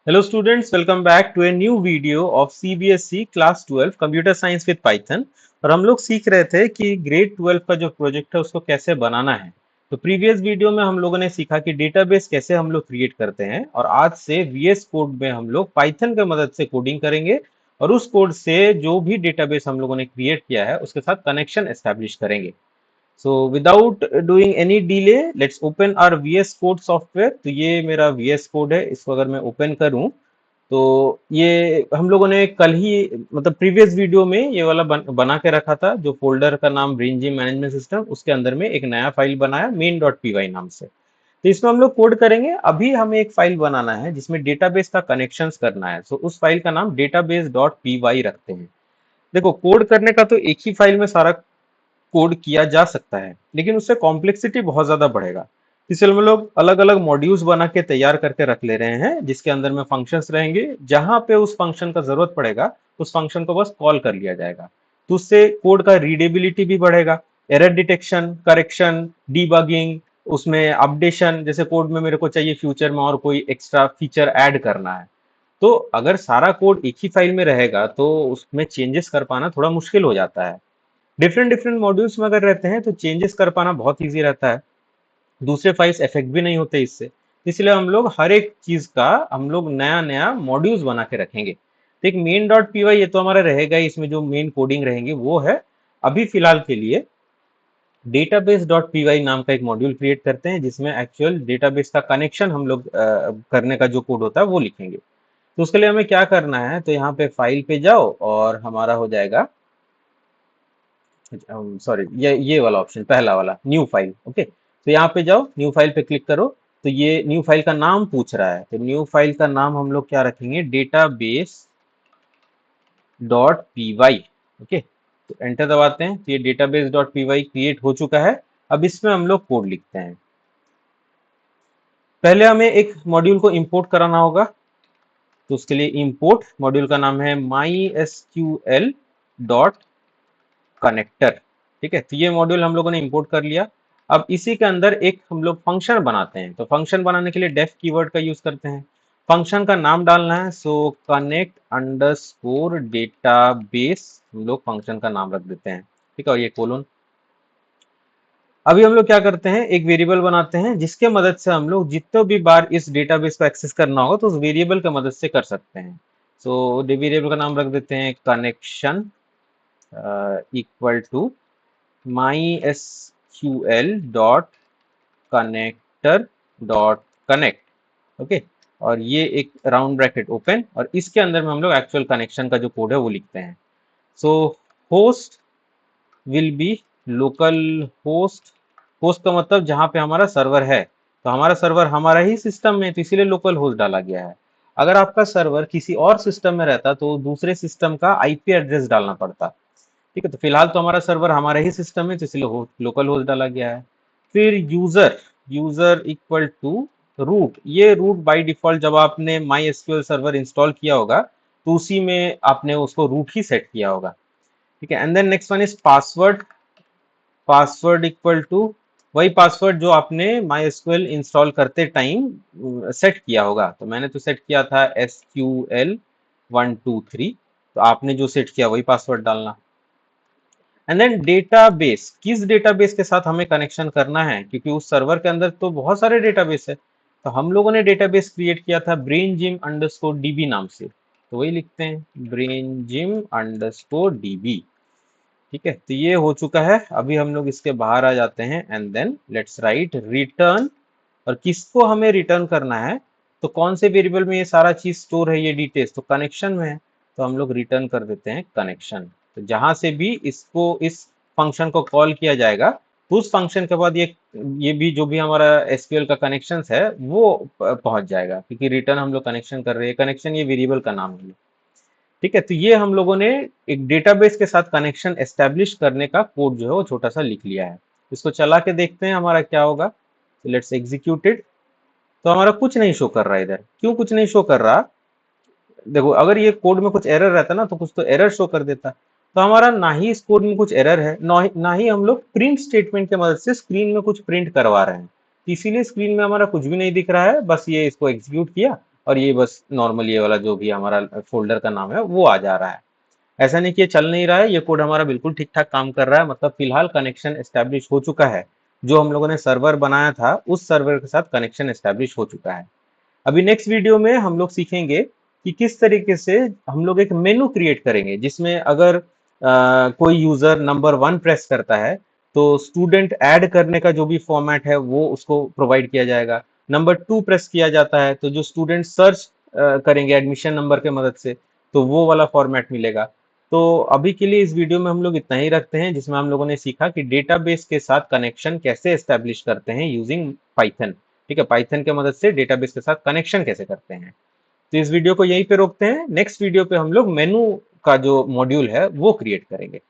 Hello students, welcome back to a new video of CBSE Class 12 Computer Science with Python। और हम लोग सीख रहे थे कि ग्रेड 12 का जो प्रोजेक्ट है उसको कैसे बनाना है। तो प्रीवियस वीडियो में हम लोगों ने सीखा कि डेटाबेस कैसे हम लोग क्रिएट करते हैं, और आज से VS कोड में हम लोग पाइथन की मदद से कोडिंग करेंगे और उस कोड से जो भी डेटाबेस हम लोगों ने क्रिएट किया है उसके साथ कनेक्शन एस्टेब्लिश करेंगे। So without doing any delay let's open our VS code software. तो ये मेरा VS कोड है, इसको अगर मैं ओपन करूं तो ये हम लोगों ने कल ही मतलब प्रीवियस वीडियो में ये वाला बना के रखा था, जो फोल्डर का नाम ब्रेनजिम मैनेजमेंट सिस्टम, उसके अंदर में एक नया फाइल बनाया main.py नाम से। तो इसमें हम लोग कोड करेंगे। अभी हमें एक फाइल बनाना है जिसमें डेटाबेस का कनेक्शंस करना है, सो उस फाइल का नाम database.py रखते हैं। देखो, कोड करने का तो एक ही फाइल में सारा कोड किया जा सकता है, लेकिन उससे कॉम्प्लेक्सिटी बहुत ज्यादा बढ़ेगा। इसलिए हम लोग अलग अलग मॉड्यूल्स बना के तैयार करके रख ले रहे हैं, जिसके अंदर में फंक्शंस रहेंगे। जहां पे उस फंक्शन का जरूरत पड़ेगा उस फंक्शन को बस कॉल कर लिया जाएगा। तो उससे कोड का रीडेबिलिटी भी बढ़ेगा, एरर डिटेक्शन, करेक्शन, डीबगिंग, उसमें अपडेशन। जैसे कोड में मेरे को चाहिए फ्यूचर में और कोई एक्स्ट्रा फीचर ऐड करना है, तो अगर सारा कोड एक ही फाइल में रहेगा तो उसमें चेंजेस कर पाना थोड़ा मुश्किल हो जाता है। डिफरेंट डिफरेंट मॉड्यूल्स में अगर रहते हैं तो चेंजेस कर पाना बहुत इजी रहता है, दूसरे फाइल्स इफेक्ट भी नहीं होते इससे। इसलिए हम लोग हर एक चीज का हम लोग नया नया मॉड्यूल्स बना के रखेंगे। तो एक मेन डॉट पी वाई ये तो हमारा रहेगा ही, इसमें जो मेन कोडिंग रहेंगे वो है। अभी फिलहाल के लिए डेटाबेस डॉट पी वाई नाम का एक मॉड्यूल क्रिएट करते हैं, जिसमें एक्चुअल डेटाबेस का कनेक्शन हम लोग करने का जो कोड होता है वो लिखेंगे। तो उसके लिए हमें क्या करना है, तो यहाँ पे फाइल पे जाओ और हमारा हो जाएगा, सॉरी, ये वाला ऑप्शन, पहला वाला, न्यू फाइल। ओके, तो यहाँ पे जाओ, न्यू फाइल पे क्लिक करो। तो ये न्यू फाइल का नाम पूछ रहा है, तो न्यू फाइल का नाम हम लोग क्या रखेंगे, database dot P Y. Okay, तो एंटर दबाते हैं, तो ये database dot P Y create हो चुका है। अब इसमें हम लोग कोड लिखते हैं। पहले हमें एक मॉड्यूल को इंपोर्ट कराना होगा, तो उसके लिए इंपोर्ट मॉड्यूल का नाम है my S Q L dot connector. ठीक है, तो ये मॉड्यूल हम लोगों ने इंपोर्ट कर लिया। अब इसी के अंदर एक हम लोग फंक्शन बनाते हैं। तो फंक्शन बनाने के लिए डेफ कीवर्ड का यूज करते हैं। फंक्शन का नाम डालना है, सो कनेक्ट अंडरस्कोर डेटाबेस हम लोग फंक्शन का नाम रख देते हैं। ठीक है, और ये कोलोन। अभी हम लोग क्या करते हैं, एक वेरिएबल बनाते हैं जिसके मदद से हम लोग जितने भी बार इस डेटाबेस को एक्सेस करना होगा तो उस वेरिएबल की मदद से कर सकते हैं। सो वेरिएबल का नाम रख देते हैं connection equal to my S Q L dot connector dot connect. Okay, और ये एक राउंड ब्रैकेट ओपन, और इसके अंदर में हम लोग एक्चुअल कनेक्शन का जो कोड है वो लिखते हैं। सो host will be local host. Host का मतलब जहां पे हमारा सर्वर है, तो हमारा सर्वर हमारा ही सिस्टम में है, तो इसीलिए लोकल होस्ट डाला गया है। अगर आपका सर्वर किसी और सिस्टम में रहता तो दूसरे सिस्टम का आईपी एड्रेस डालना पड़ता। ठीक है, तो फिलहाल तो हमारा सर्वर हमारे ही सिस्टम में, तो इसलिए लोकल होस्ट डाला गया है। फिर user, user equal to root. ये रूट बाय डिफॉल्ट जब आपने माई एसक्यूएल सर्वर इंस्टॉल किया होगा तो उसी में आपने उसको रूट ही सेट किया होगा। ठीक है, and then next one is password. Password equal to वही पासवर्ड जो आपने माई एसक्यूएल इंस्टॉल करते टाइम सेट किया होगा। तो मैंने तो सेट किया था SQL123, तो आपने जो सेट किया वही पासवर्ड डालना। एंड देन डेटाबेस, किस डेटाबेस के साथ हमें कनेक्शन करना है, क्योंकि उस सर्वर के अंदर तो बहुत सारे डेटाबेस है। तो हम लोगों ने डेटाबेस क्रिएट किया था ब्रेन जिम अंडरस्कोर डीबी नाम से, तो वही लिखते हैं ब्रेन जिम अंडरस्कोर डीबी। ठीक है, तो ये हो चुका है। अभी हम लोग इसके बाहर आ जाते हैं and then let's write return. और किसको हमें रिटर्न करना है, तो कौन से वेरिएबल में ये सारा चीज स्टोर है, ये डिटेल्स तो कनेक्शन में है, तो हम लोग रिटर्न कर देते हैं कनेक्शन। तो जहां से भी इसको इस फंक्शन को कॉल किया जाएगा तो उस फंक्शन के बाद ये भी जो भी हमारा एसक्यूएल का कनेक्शन है वो पहुंच जाएगा, क्योंकि रिटर्न हम लोग कनेक्शन कर रहे हैं, कनेक्शन ये वेरिएबल का नाम है। ठीक है, तो ये हम लोगों ने एक डेटाबेस के साथ कनेक्शन एस्टेब्लिश करने का कोड जो है वो छोटा सा लिख लिया है। इसको चला के देखते हैं हमारा क्या होगा। तो लेट्स एग्जीक्यूट इट। तो हमारा कुछ नहीं शो कर रहा है इधर। क्यों कुछ नहीं शो कर रहा, देखो, अगर ये कोड में कुछ एरर रहता ना तो कुछ तो एरर शो कर देता। तो हमारा ना ही इस कोड में कुछ एरर है, ना ही हम लोग प्रिंट स्टेटमेंट की मदद से स्क्रीन में कुछ प्रिंट करवा रहे हैं। तो इसीलिए स्क्रीन में हमारा कुछ भी नहीं दिख रहा है, बस ये इसको एग्जीक्यूट किया और ये बस नॉर्मल ये वाला जो भी हमारा फोल्डर का नाम है वो आ जा रहा है। ऐसा नहीं कि ये चल नहीं रहा है, ये कोड हमारा बिल्कुल ठीक ठाक काम कर रहा है, मतलब फिलहाल कनेक्शन एस्टेब्लिश हो चुका है। जो हम लोगों ने सर्वर बनाया था उस सर्वर के साथ कनेक्शन एस्टेब्लिश हो चुका है। अभी नेक्स्ट वीडियो में हम लोग सीखेंगे कि किस तरीके से हम लोग एक मेनू क्रिएट करेंगे, जिसमें अगर कोई यूजर नंबर 1 प्रेस करता है तो स्टूडेंट ऐड करने का जो भी फॉर्मेट है वो उसको प्रोवाइड किया जाएगा। नंबर 2 प्रेस किया जाता है तो जो स्टूडेंट सर्च करेंगे एडमिशन नंबर के मदद से, तो वो वाला फॉर्मेट मिलेगा। तो अभी के लिए इस वीडियो में हम लोग इतना ही रखते हैं, जिसमें हम लोगों ने सीखा कि डेटाबेस के साथ कनेक्शन कैसे एस्टेब्लिश करते हैं यूजिंग पाइथन। ठीक है, पाइथन के मदद से डेटाबेस के साथ कनेक्शन कैसे करते हैं। तो इस वीडियो को यहीं पे रोकते हैं, नेक्स्ट वीडियो पे हम लोग मेनू का जो मॉड्यूल है वो क्रिएट करेंगे।